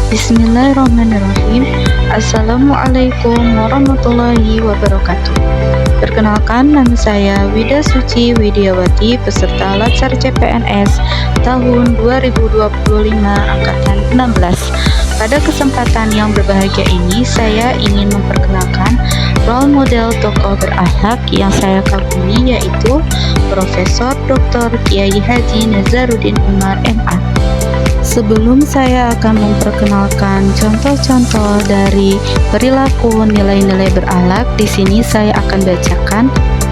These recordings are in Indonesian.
Bismillahirrahmanirrahim. Assalamualaikum warahmatullahi wabarakatuh. Perkenalkan, nama saya Wida Suci Widiawati, peserta Latsar CPNS tahun 2025 angkatan 16. Pada kesempatan yang berbahagia ini, saya ingin memperkenalkan role model tokoh berakhlak yang saya kagumi, yaitu Profesor Dr. Kiai Haji Nazaruddin Umar MA. Sebelum saya akan memperkenalkan contoh-contoh dari perilaku nilai-nilai berakhlak, di sini saya akan bacakan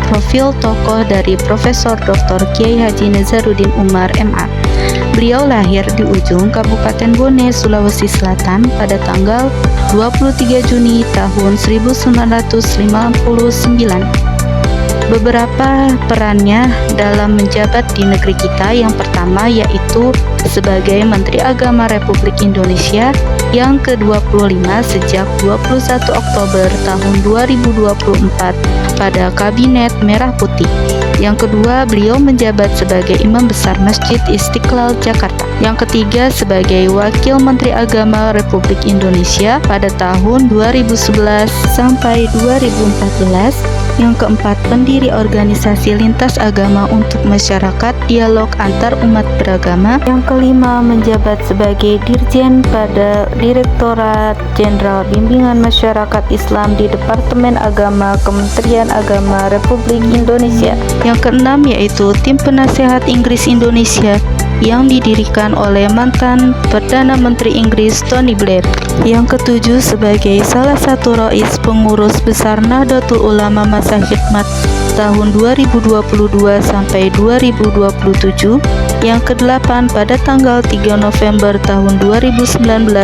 profil tokoh dari Profesor Dr. Kiai Haji Nazaruddin Umar MA. Beliau lahir di ujung Kabupaten Bone, Sulawesi Selatan pada tanggal 23 Juni tahun 1959. Beberapa perannya dalam menjabat di negeri kita, yang pertama yaitu sebagai Menteri Agama Republik Indonesia, yang ke-25 sejak 21 Oktober tahun 2024 pada Kabinet Merah Putih. Yang kedua, beliau menjabat sebagai Imam Besar Masjid Istiqlal Jakarta. Yang ketiga, sebagai Wakil Menteri Agama Republik Indonesia pada tahun 2011 sampai 2014. Yang keempat, pendiri organisasi lintas agama untuk masyarakat dialog antar umat beragama. Yang kelima, menjabat sebagai Dirjen pada Direktorat Jenderal Bimbingan Masyarakat Islam di Departemen Agama Kementerian Agama Republik Indonesia. Yang keenam, yaitu Tim Penasehat Inggris Indonesia yang didirikan oleh mantan Perdana Menteri Inggris Tony Blair. Yang ketujuh, sebagai salah satu rais pengurus besar Nahdlatul Ulama masa khidmat tahun 2022 sampai 2027. Yang kedelapan, pada tanggal 3 November tahun 2019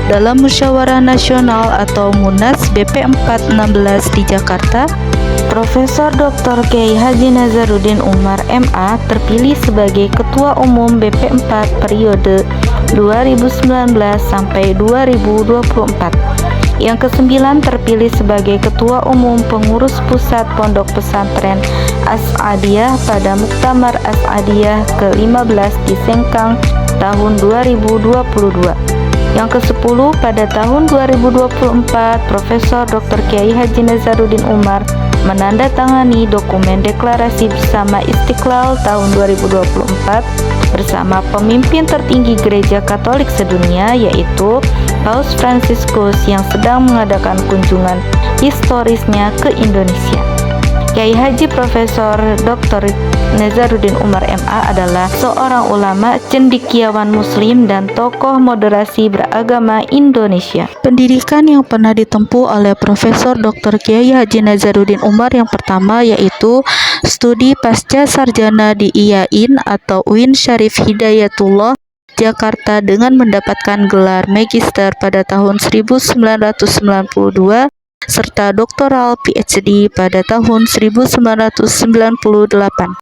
dalam Musyawarah Nasional atau Munas BP416 di Jakarta, Profesor Dr. Kiai Haji Nazaruddin Umar MA terpilih sebagai Ketua Umum BP4 periode 2019 sampai 2024. Yang kesembilan, terpilih sebagai Ketua Umum Pengurus Pusat Pondok Pesantren As-Adiyah pada Muktamar As-Adiyah ke-15 di Sengkang tahun 2022. Yang ke-10, pada tahun 2024, Profesor Dr. Kiai Haji Nazaruddin Umar menandatangani dokumen deklarasi bersama Istiqlal tahun 2024 bersama pemimpin tertinggi Gereja Katolik sedunia, yaitu Paus Fransiskus, yang sedang mengadakan kunjungan historisnya ke Indonesia. Kiai Haji Profesor Dr. Nazaruddin Umar MA adalah seorang ulama, cendekiawan muslim, dan tokoh moderasi beragama Indonesia. Pendidikan yang pernah ditempuh oleh Profesor Dr. Kiai Haji Nazaruddin Umar yang pertama yaitu studi pasca sarjana di IAIN atau UIN Syarif Hidayatullah Jakarta dengan mendapatkan gelar magister pada tahun 1992 serta doktoral PhD pada tahun 1998.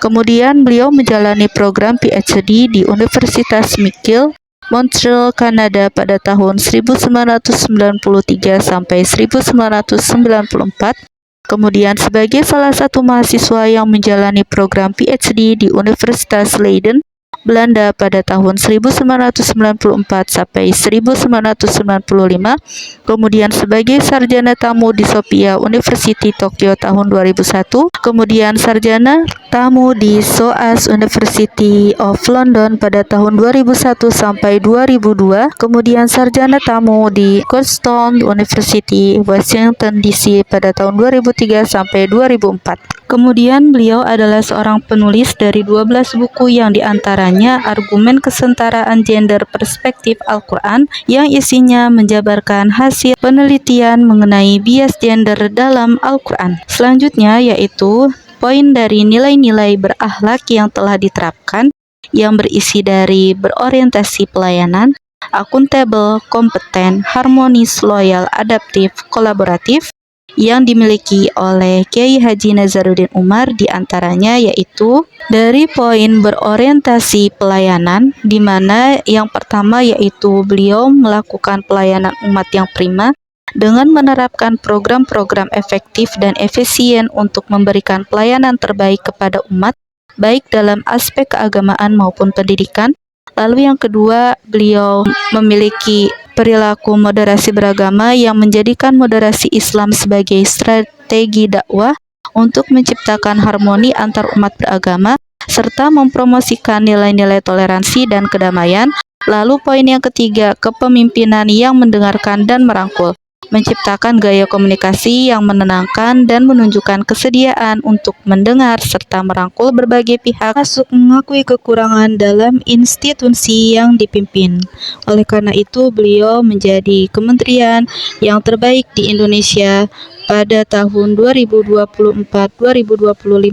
Kemudian beliau menjalani program PhD di Universitas McGill, Montreal, Kanada pada tahun 1993 sampai 1994. Kemudian sebagai salah satu mahasiswa yang menjalani program PhD di Universitas Leiden, Belanda pada tahun 1994 sampai 1995, kemudian sebagai sarjana tamu di Sophia University Tokyo tahun 2001, kemudian sarjana tamu di SOAS University of London pada tahun 2001 sampai 2002, kemudian sarjana tamu di Georgetown University Washington DC pada tahun 2003 sampai 2004. Kemudian beliau adalah seorang penulis dari 12 buku yang diantaranya Argumen Kesetaraan Gender Perspektif Al-Quran, yang isinya menjabarkan hasil penelitian mengenai bias gender dalam Al-Quran. Selanjutnya yaitu poin dari nilai-nilai berakhlak yang telah diterapkan, yang berisi dari berorientasi pelayanan, akuntabel, kompeten, harmonis, loyal, adaptif, kolaboratif, yang dimiliki oleh Kiai Haji Nazaruddin Umar, diantaranya yaitu dari poin berorientasi pelayanan, di mana yang pertama yaitu beliau melakukan pelayanan umat yang prima dengan menerapkan program-program efektif dan efisien untuk memberikan pelayanan terbaik kepada umat, baik dalam aspek keagamaan maupun pendidikan. Lalu yang kedua, beliau memiliki perilaku moderasi beragama yang menjadikan moderasi Islam sebagai strategi dakwah untuk menciptakan harmoni antar umat beragama serta mempromosikan nilai-nilai toleransi dan kedamaian. Lalu poin yang ketiga, kepemimpinan yang mendengarkan dan merangkul, menciptakan gaya komunikasi yang menenangkan dan menunjukkan kesediaan untuk mendengar serta merangkul berbagai pihak, masuk mengakui kekurangan dalam institusi yang dipimpin. Oleh karena itu, beliau menjadi kementerian yang terbaik di Indonesia pada tahun 2024-2025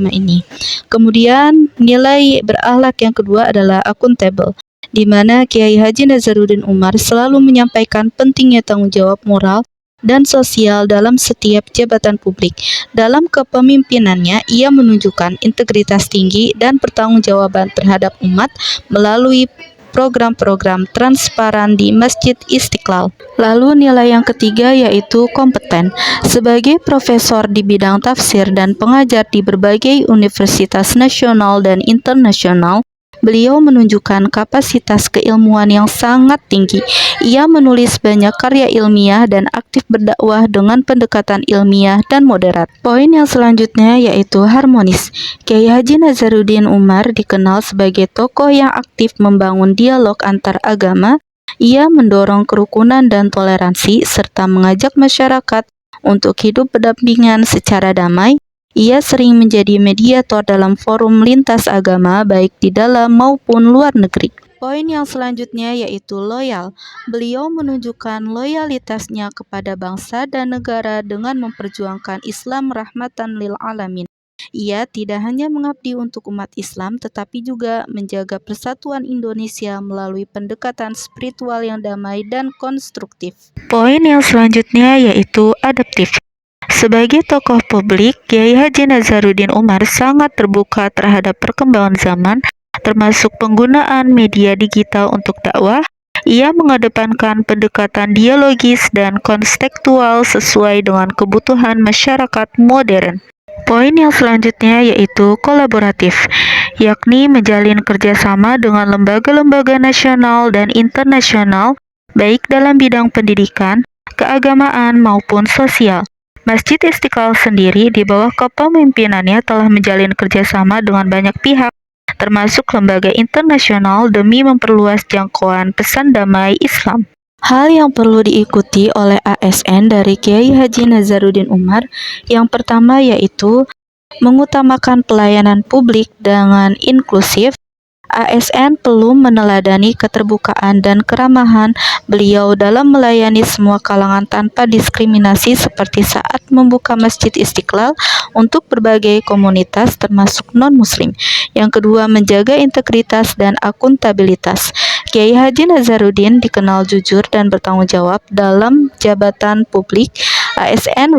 ini. Kemudian, nilai berakhlak yang kedua adalah akuntabel, di mana Kiai Haji Nazaruddin Umar selalu menyampaikan pentingnya tanggung jawab moral dan sosial dalam setiap jabatan publik. Dalam kepemimpinannya, ia menunjukkan integritas tinggi dan pertanggungjawaban terhadap umat melalui program-program transparan di Masjid Istiqlal. Lalu nilai yang ketiga yaitu kompeten. Sebagai profesor di bidang tafsir dan pengajar di berbagai universitas nasional dan internasional, beliau menunjukkan kapasitas keilmuan yang sangat tinggi. Ia menulis banyak karya ilmiah dan aktif berdakwah dengan pendekatan ilmiah dan moderat. Poin yang selanjutnya yaitu harmonis. Kiai Haji Nazaruddin Umar dikenal sebagai tokoh yang aktif membangun dialog antar agama. Ia mendorong kerukunan dan toleransi serta mengajak masyarakat untuk hidup berdampingan secara damai. Ia sering menjadi mediator dalam forum lintas agama baik di dalam maupun luar negeri. Poin yang selanjutnya yaitu loyal. Beliau menunjukkan loyalitasnya kepada bangsa dan negara dengan memperjuangkan Islam rahmatan lil alamin. Ia tidak hanya mengabdi untuk umat Islam tetapi juga menjaga persatuan Indonesia melalui pendekatan spiritual yang damai dan konstruktif. Poin yang selanjutnya yaitu adaptif. Sebagai tokoh publik, Kiai Haji Nazaruddin Umar sangat terbuka terhadap perkembangan zaman, termasuk penggunaan media digital untuk dakwah. Ia mengedepankan pendekatan dialogis dan konstekstual sesuai dengan kebutuhan masyarakat modern. Poin yang selanjutnya yaitu kolaboratif, yakni menjalin kerjasama dengan lembaga-lembaga nasional dan internasional, baik dalam bidang pendidikan, keagamaan, maupun sosial. Masjid Istiqlal sendiri di bawah kepemimpinannya telah menjalin kerjasama dengan banyak pihak, termasuk lembaga internasional demi memperluas jangkauan pesan damai Islam. Hal yang perlu diikuti oleh ASN dari Kiai Haji Nazaruddin Umar yang pertama yaitu mengutamakan pelayanan publik dengan inklusif. ASN perlu meneladani keterbukaan dan keramahan beliau dalam melayani semua kalangan tanpa diskriminasi seperti saat membuka Masjid Istiqlal untuk berbagai komunitas termasuk non-muslim. Yang kedua, menjaga integritas dan akuntabilitas. Kiai Haji Nazaruddin dikenal jujur dan bertanggung jawab dalam jabatan publik. ASN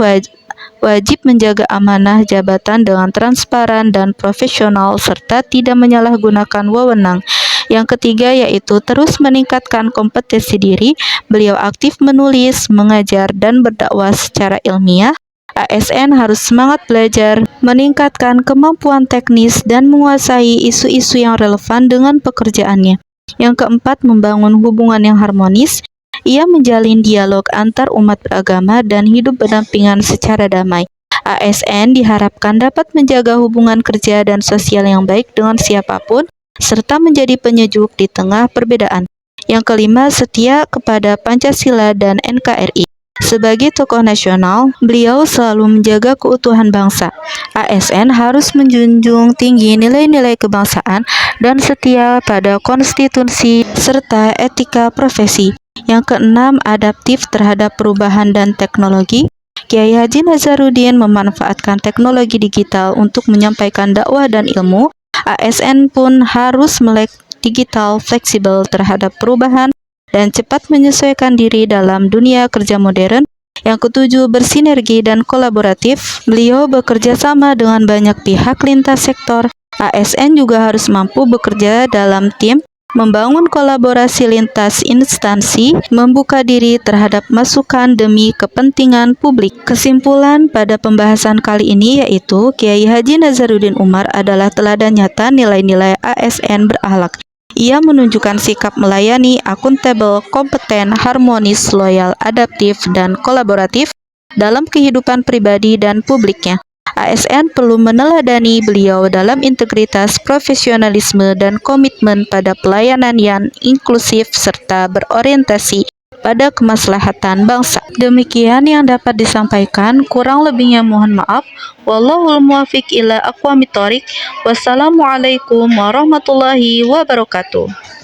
wajib menjaga amanah jabatan dengan transparan dan profesional serta tidak menyalahgunakan wewenang. Yang ketiga yaitu terus meningkatkan kompetensi diri. Beliau aktif menulis, mengajar, dan berdakwah secara ilmiah. ASN harus semangat belajar, meningkatkan kemampuan teknis, dan menguasai isu-isu yang relevan dengan pekerjaannya. Yang keempat, membangun hubungan yang harmonis. Ia menjalin dialog antar umat beragama dan hidup berdampingan secara damai. ASN diharapkan dapat menjaga hubungan kerja dan sosial yang baik dengan siapapun, serta menjadi penyejuk di tengah perbedaan. Yang kelima, setia kepada Pancasila dan NKRI. Sebagai tokoh nasional, beliau selalu menjaga keutuhan bangsa. ASN harus menjunjung tinggi nilai-nilai kebangsaan dan setia pada konstitusi serta etika profesi. Yang keenam, adaptif terhadap perubahan dan teknologi. Kiai Haji Nazaruddin memanfaatkan teknologi digital untuk menyampaikan dakwah dan ilmu. ASN pun harus melek digital, fleksibel terhadap perubahan, dan cepat menyesuaikan diri dalam dunia kerja modern. Yang ketujuh, bersinergi dan kolaboratif. Beliau bekerja sama dengan banyak pihak lintas sektor. ASN juga harus mampu bekerja dalam tim, membangun kolaborasi lintas instansi, membuka diri terhadap masukan demi kepentingan publik. Kesimpulan pada pembahasan kali ini yaitu Kiai Haji Nazaruddin Umar adalah teladan nyata nilai-nilai ASN berakhlak. Ia menunjukkan sikap melayani, akuntabel, kompeten, harmonis, loyal, adaptif, dan kolaboratif dalam kehidupan pribadi dan publiknya. ASN perlu meneladani beliau dalam integritas, profesionalisme, dan komitmen pada pelayanan yang inklusif serta berorientasi pada kemaslahatan bangsa. Demikian yang dapat disampaikan, kurang lebihnya mohon maaf. Wallahul muwaffiq ila aqwamit thoriq. Wassalamualaikum warahmatullahi wabarakatuh.